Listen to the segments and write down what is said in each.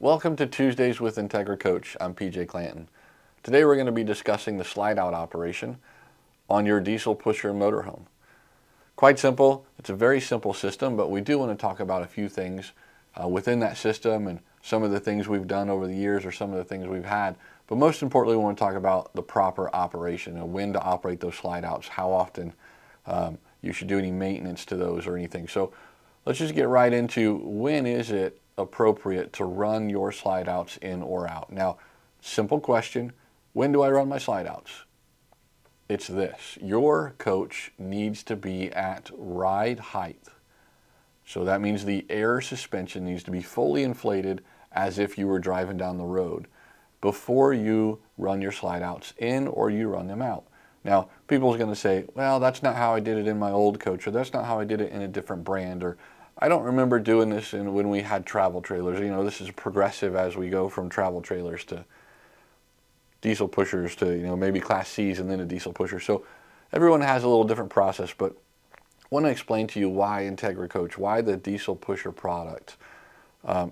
Welcome to Tuesdays with Entegra Coach. I'm PJ Clanton. Today we're going to be discussing the slide-out operation on your diesel pusher motorhome. Quite simple. It's a very simple system, but we do want to talk about a few things within that system and some of the things we've done over the years or some of the things we've had. But most importantly, we want to talk about the proper operation and when to operate those slide-outs, how often you should do any maintenance to those or anything. So let's just get right into when is it appropriate to run your slide outs in or out. Now, simple question, when do I run my slide outs? It's this, your coach needs to be at ride height. So that means the air suspension needs to be fully inflated as if you were driving down the road before you run your slide outs in or you run them out. Now, people's going to say, well, that's not how I did it in my old coach, or that's not how I did it in a different brand, or I don't remember doing this when we had travel trailers. You know, this is progressive as we go from travel trailers to diesel pushers to, maybe Class C's and then a diesel pusher. So everyone has a little different process, but I want to explain to you why Entegra Coach, why the diesel pusher product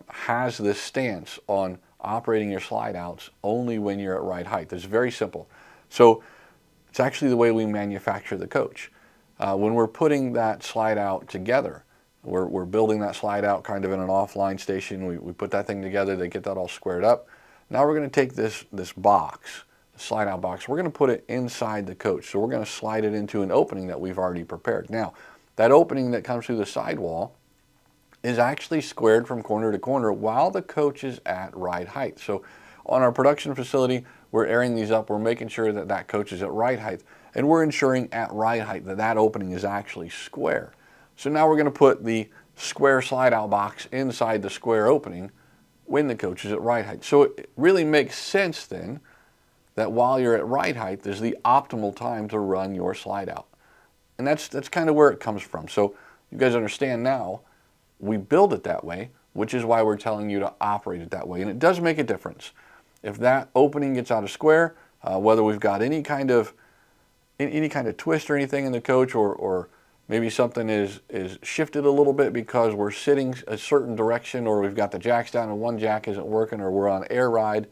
has this stance on operating your slide outs only when you're at ride height. It's very simple. So it's actually the way we manufacture the coach. When we're putting that slide out together, we're building that slide out kind of in an offline station. We put that thing together, they get that all squared up. Now we're going to take this box, the slide out box, we're going to put it inside the coach. So we're going to slide it into an opening that we've already prepared. Now, that opening that comes through the sidewall is actually squared from corner to corner while the coach is at ride height. So on our production facility, we're airing these up, we're making sure that that coach is at ride height, and we're ensuring at ride height that that opening is actually square. So now we're going to put the square slide out box inside the square opening when the coach is at ride height. So it really makes sense then that while you're at ride height is the optimal time to run your slide out. And that's kind of where it comes from. So you guys understand now, we build it that way, which is why we're telling you to operate it that way. And it does make a difference. If that opening gets out of square, whether we've got any kind of twist or anything in the coach, or maybe something is shifted a little bit because we're sitting a certain direction, or we've got the jacks down and one jack isn't working, or we're on air ride.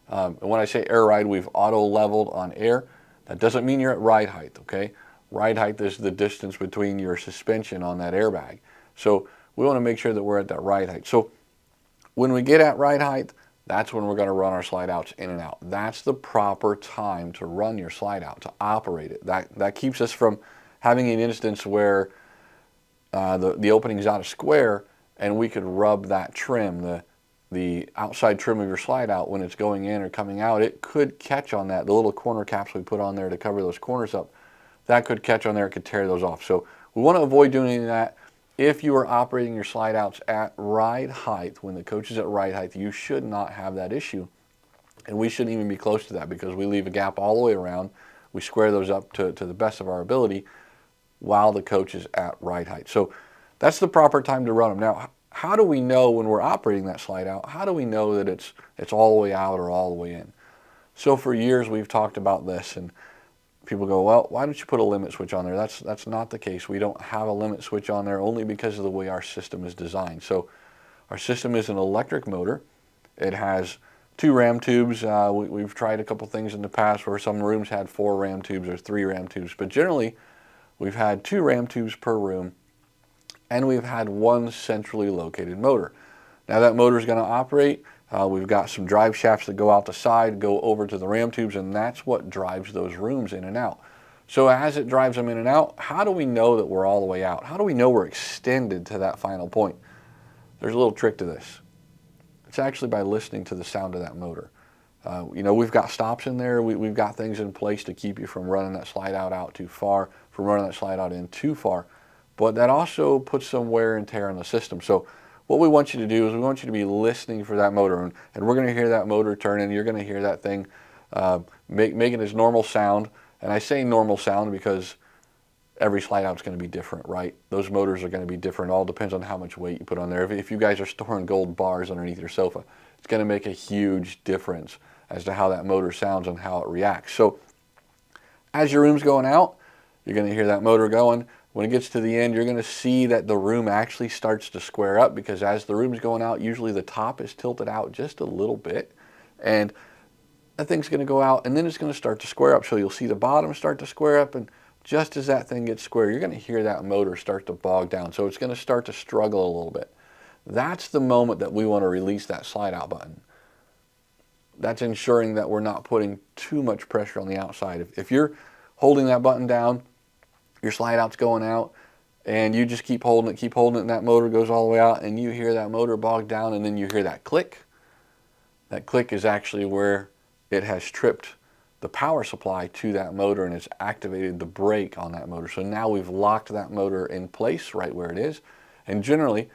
And when I say air ride, we've auto leveled on air. That doesn't mean you're at ride height, okay? Ride height is the distance between your suspension on that airbag. So we want to make sure that we're at that ride height. So when we get at ride height, that's when we're going to run our slide outs in and out. That's the proper time to run your slide out, to operate it. That keeps us from having an instance where the opening is out of square and we could rub that trim, the outside trim of your slide out when it's going in or coming out. It could catch on that. The little corner caps we put on there to cover those corners up, that could catch on there, it could tear those off. So we want to avoid doing that. If you are operating your slide outs at ride height, when the coach is at ride height, you should not have that issue. And we shouldn't even be close to that because we leave a gap all the way around. We square those up to the best of our ability while the coach is at ride height. So that's the proper time to run them. Now, how do we know when we're operating that slide out? How do we know that it's all the way out or all the way in? So for years we've talked about this, and people go, well, why don't you put a limit switch on there? That's not the case. We don't have a limit switch on there only because of the way our system is designed. So our system is an electric motor. It has 2 ram tubes. We've tried a couple things in the past where some rooms had 4 ram tubes or 3 ram tubes, but generally we've had 2 ram tubes per room, and we've had 1 centrally located motor. Now that motor is going to operate. We've got some drive shafts that go out the side, go over to the ram tubes, and that's what drives those rooms in and out. So as it drives them in and out, how do we know that we're all the way out? How do we know we're extended to that final point? There's a little trick to this. It's actually by listening to the sound of that motor. We've got stops in there. We've got things in place to keep you from running that slide out too far, from running that slide out in too far. But that also puts some wear and tear on the system. So what we want you to do is we want you to be listening for that motor, and we're going to hear that motor turn, and you're going to hear that thing making its normal sound. And I say normal sound because every slide out is going to be different, right? Those motors are going to be different. It all depends on how much weight you put on there. If you guys are storing gold bars underneath your sofa, it's going to make a huge difference as to how that motor sounds and how it reacts. So as your room's going out, you're going to hear that motor going. When it gets to the end, you're going to see that the room actually starts to square up, because as the room's going out, usually the top is tilted out just a little bit, and that thing's going to go out, and then it's going to start to square up. So you'll see the bottom start to square up, and just as that thing gets square, you're going to hear that motor start to bog down. So it's going to start to struggle a little bit. That's the moment that we want to release that slide out button. That's ensuring that we're not putting too much pressure on the outside. If you're holding that button down, your slide out's going out, and you just keep holding it, and that motor goes all the way out, and you hear that motor bog down, and then you hear that click. That click is actually where it has tripped the power supply to that motor, and it's activated the brake on that motor. So now we've locked that motor in place right where it is. And generally,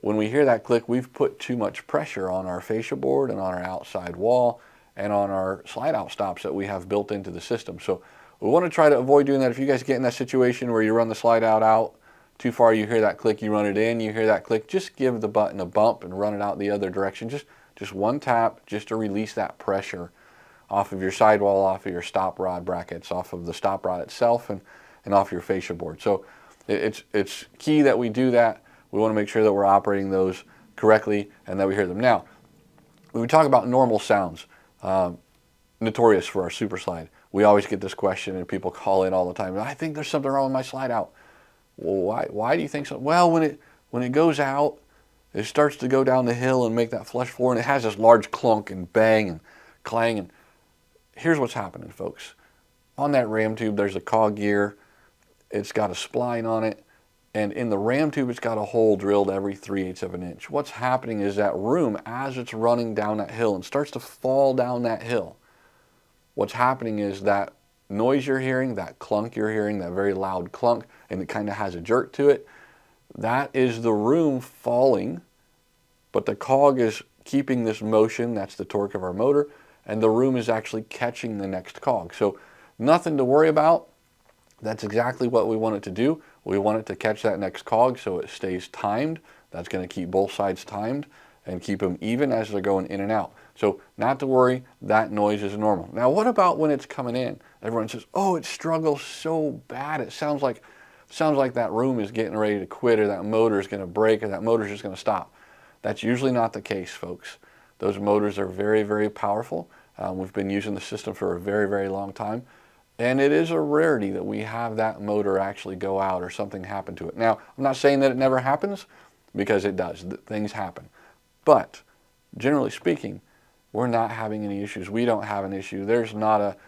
when we hear that click, we've put too much pressure on our fascia board and on our outside wall and on our slide out stops that we have built into the system. So we want to try to avoid doing that. If you guys get in that situation where you run the slide out too far, you hear that click, you run it in, you hear that click, just give the button a bump and run it out the other direction. Just one tap, just to release that pressure off of your sidewall, off of your stop rod brackets, off of the stop rod itself, and off your fascia board. So it's key that we do that. We want to make sure that we're operating those correctly and that we hear them. Now, when we talk about normal sounds, notorious for our super slide, we always get this question, and people call in all the time. I think there's something wrong with my slide out. Well, why do you think so? Well, when it goes out, it starts to go down the hill and make that flush floor, and it has this large clunk and bang and clang. And here's what's happening, folks. On that ram tube, there's a cog gear. It's got a spline on it, and in the ram tube, it's got a hole drilled every 3/8 of an inch. What's happening is that room, as it's running down that hill and starts to fall down that hill, what's happening is that noise you're hearing, that clunk you're hearing, that very loud clunk, and it kind of has a jerk to it, that is the room falling, but the cog is keeping this motion. That's the torque of our motor, and the room is actually catching the next cog. So nothing to worry about. That's exactly what we want it to do. We want it to catch that next cog so it stays timed. That's going to keep both sides timed and keep them even as they're going in and out. So not to worry, that noise is normal. Now what about when it's coming in? Everyone says, oh, it struggles so bad. It sounds like that room is getting ready to quit, or that motor is going to break, or that motor is just going to stop. That's usually not the case, folks. Those motors are very, very powerful. We've been using the system for a very, very long time. And it is a rarity that we have that motor actually go out or something happen to it. Now, I'm not saying that it never happens, because it does. Things happen. But generally speaking, we're not having any issues. We don't have an issue. There's not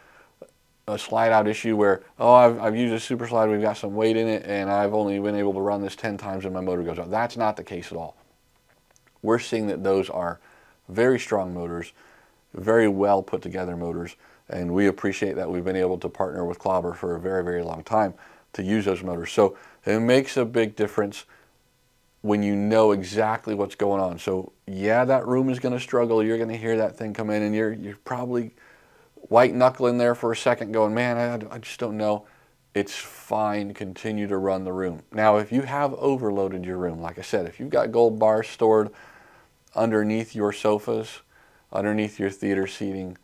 a slide out issue where, oh, I've used a super slide, we've got some weight in it, and I've only been able to run this 10 times and my motor goes out. That's not the case at all. We're seeing that those are very strong motors, very well put together motors, and we appreciate that we've been able to partner with Clobber for a very, very long time to use those motors. So it makes a big difference when you know exactly what's going on. So yeah, that room is going to struggle. You're going to hear that thing come in, and you're probably white knuckling there for a second going, man, I just don't know. It's fine. Continue to run the room. Now, if you have overloaded your room, like I said, if you've got gold bars stored underneath your sofas, underneath your theater seating,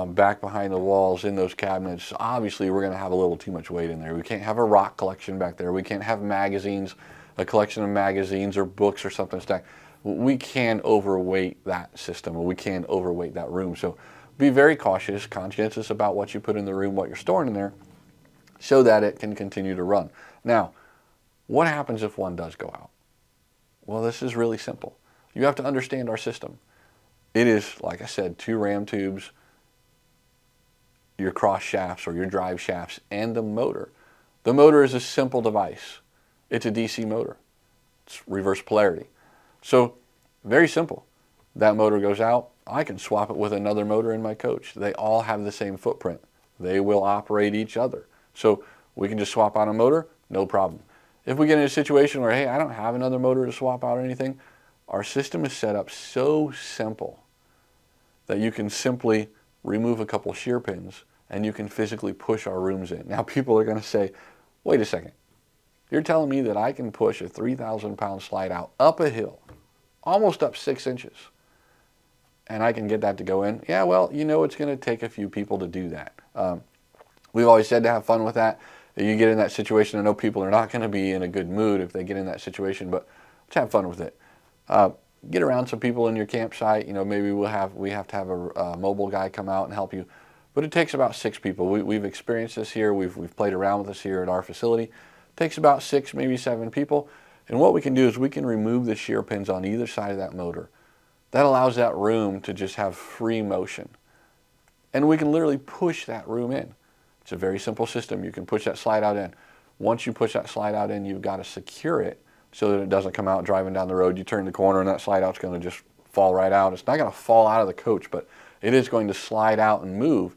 back behind the walls in those cabinets, obviously we're going to have a little too much weight in there. We can't have a rock collection back there. We can't have magazines, a collection of magazines or books or something stacked. We can overweight that system, or we can overweight that room. So be very cautious, conscientious about what you put in the room, what you're storing in there, so that it can continue to run. Now, what happens if one does go out? Well, this is really simple. You have to understand our system. It is, like I said, 2 ram tubes, your cross shafts or your drive shafts, and the motor. The motor is a simple device. It's a DC motor. It's reverse polarity. So, very simple. That motor goes out, I can swap it with another motor in my coach. They all have the same footprint. They will operate each other. So we can just swap out a motor, no problem. If we get in a situation where, hey, I don't have another motor to swap out or anything, our system is set up so simple that you can simply remove a couple shear pins and you can physically push our rooms in. Now people are going to say, wait a second, you're telling me that I can push a 3,000-pound slide out up a hill, almost up 6 inches, and I can get that to go in? Yeah, well, you know it's going to take a few people to do that. We've always said to have fun with that. You get in that situation. I know people are not going to be in a good mood if they get in that situation, but let's have fun with it. Get around some people in your campsite. Maybe we have to have a mobile guy come out and help you, but it takes about 6 people. We've experienced this here. We've played around with this here at our facility. It takes about 6, maybe 7 people, and what we can do is we can remove the shear pins on either side of that motor. That allows that room to just have free motion, and we can literally push that room in. It's a very simple system. You can push that slide out in. Once you push that slide out in, you've got to secure it so that it doesn't come out driving down the road. You turn the corner and that slide out's going to just fall right out. It's not going to fall out of the coach, but it is going to slide out and move.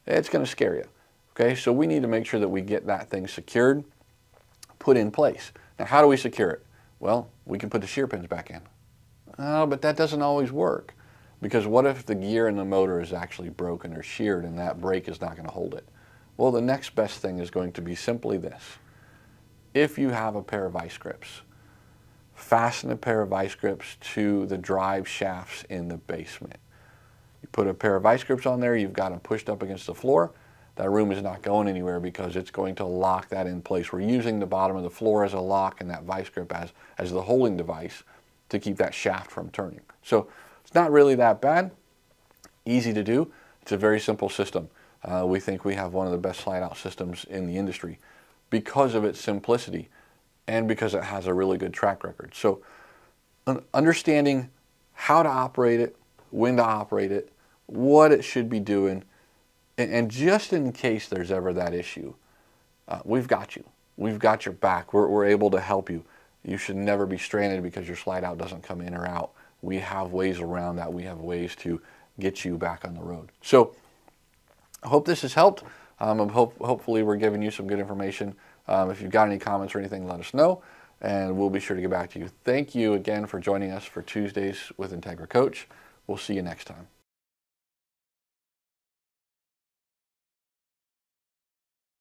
It's going to scare you. Okay, so we need to make sure that we get that thing secured, put in place. Now, how do we secure it? Well, we can put the shear pins back in. But that doesn't always work, because what if the gear in the motor is actually broken or sheared and that brake is not going to hold it? Well, the next best thing is going to be simply this. If you have a pair of vice grips, fasten a pair of vice grips to the drive shafts in the basement. You put a pair of vice grips on there, you've got them pushed up against the floor. That room is not going anywhere because it's going to lock that in place. We're using the bottom of the floor as a lock and that vice grip as the holding device to keep that shaft from turning. So it's not really that bad, easy to do. It's a very simple system. We think we have one of the best slide out systems in the industry because of its simplicity and because it has a really good track record. So understanding how to operate it, when to operate it, what it should be doing, and just in case there's ever that issue, we've got you. We've got your back. We're able to help you. You should never be stranded because your slide out doesn't come in or out. We have ways around that. We have ways to get you back on the road. So I hope this has helped. Hopefully we're giving you some good information. If you've got any comments or anything, let us know, and we'll be sure to get back to you. Thank you again for joining us for Tuesdays with Entegra Coach. We'll see you next time.